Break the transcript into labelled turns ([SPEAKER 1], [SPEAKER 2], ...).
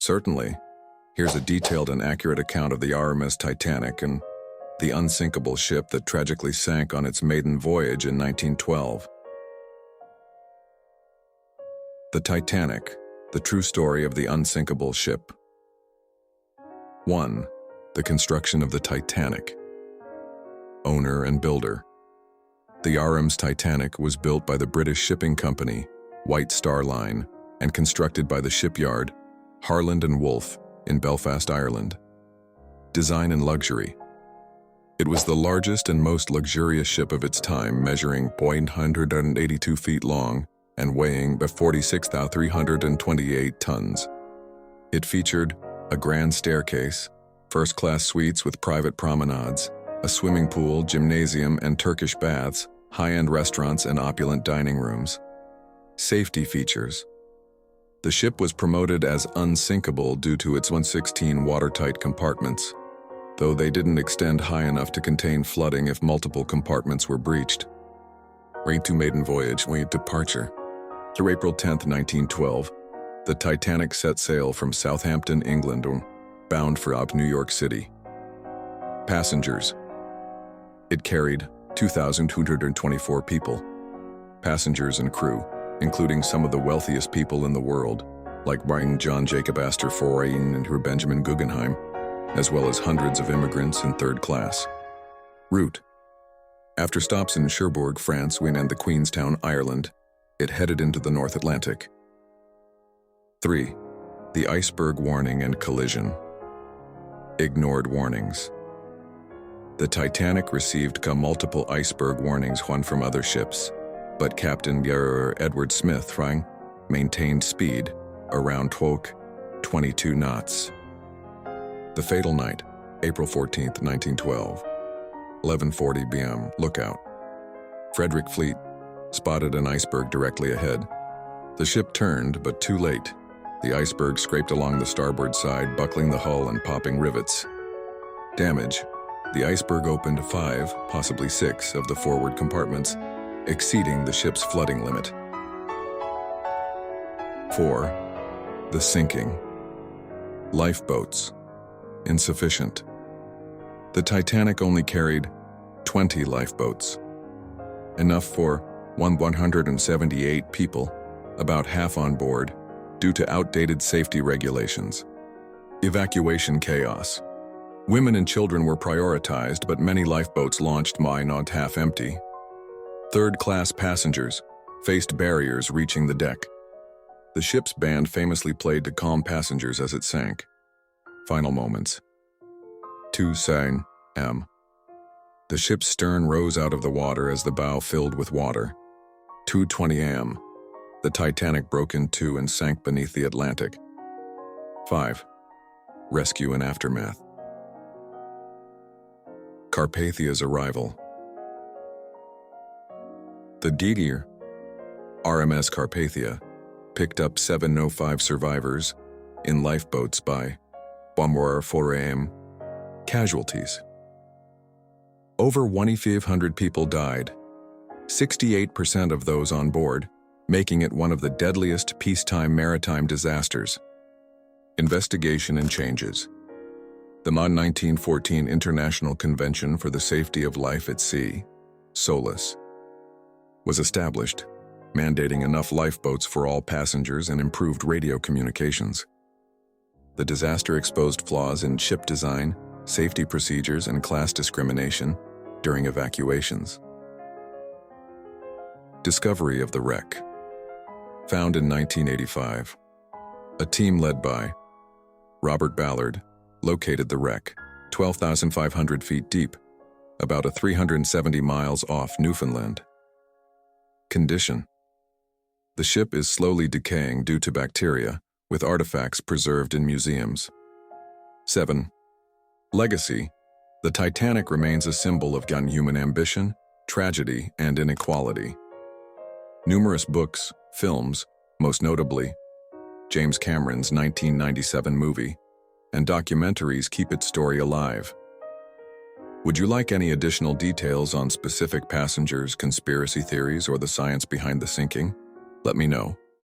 [SPEAKER 1] Certainly. Here's a detailed and accurate account of the RMS Titanic and the unsinkable ship that tragically sank on its maiden voyage in 1912. The Titanic, the true story of the unsinkable ship. 1. The construction of the Titanic. Owner and builder. The RMS Titanic was built by the British shipping company, White Star Line, and constructed by the shipyard, Harland and Wolff, in Belfast, Ireland. Design and luxury. It was the largest and most luxurious ship of its time, measuring 182 feet long and weighing 46,328 tons. It featured a grand staircase, first-class suites with private promenades, a swimming pool, gymnasium, and Turkish baths, high-end restaurants, and opulent dining rooms. Safety features. The ship was promoted as unsinkable due to its 116 watertight compartments, though they didn't extend high enough to contain flooding if multiple compartments were breached. Rate to maiden voyage, departure. Through April 10, 1912, the Titanic set sail from Southampton, England, bound for New York City. Passengers. It carried 2,224 people. Passengers and crew, including some of the wealthiest people in the world, like John Jacob Astor Forain and Benjamin Guggenheim, as well as hundreds of immigrants in third class. Route. After stops in Cherbourg, France, and the Queenstown, Ireland, it headed into the North Atlantic. 3. The iceberg warning and collision. Ignored warnings. The Titanic received multiple iceberg warnings, one from other ships, but Captain Edward Smith maintained speed around 22 knots. The fatal night, April 14, 1912. 11:40 p.m. Lookout. Frederick Fleet spotted an iceberg directly ahead. The ship turned, but too late. The iceberg scraped along the starboard side, buckling the hull and popping rivets. Damage. The iceberg opened 5, possibly 6, of the forward compartments, exceeding the ship's flooding limit. 4. The sinking. Lifeboats. Insufficient. The Titanic only carried 20 lifeboats. Enough for 178 people, about half on board, due to outdated safety regulations. Evacuation chaos. Women and children were prioritized, but many lifeboats launched not half empty. Third-class passengers faced barriers reaching the deck. The ship's band famously played to calm passengers as it sank. Final moments. 2 m. The ship's stern rose out of the water as the bow filled with water. 2:20 am. The Titanic broke in two and sank beneath the Atlantic. 5. Rescue and aftermath. Carpathia's arrival. The DDR, RMS Carpathia, picked up 705 survivors in lifeboats by 4 am. Casualties. Over 1,500 people died, 68% of those on board, making it one of the deadliest peacetime maritime disasters. Investigation and changes. The 1914 International Convention for the Safety of Life at Sea, SOLAS, was established, mandating enough lifeboats for all passengers and improved radio communications. The disaster exposed flaws in ship design, safety procedures, and class discrimination during evacuations. Discovery of the wreck. Found in 1985. A team led by Robert Ballard located the wreck, 12,500 feet deep, about 370 miles off Newfoundland. Condition. The ship is slowly decaying due to bacteria, with artifacts preserved in museums. 7. Legacy. The Titanic remains a symbol of human ambition, tragedy, and inequality. Numerous books, films, most notably James Cameron's 1997 movie, and documentaries keep its story alive. Would you like any additional details on specific passengers, conspiracy theories, or the science behind the sinking? Let me know.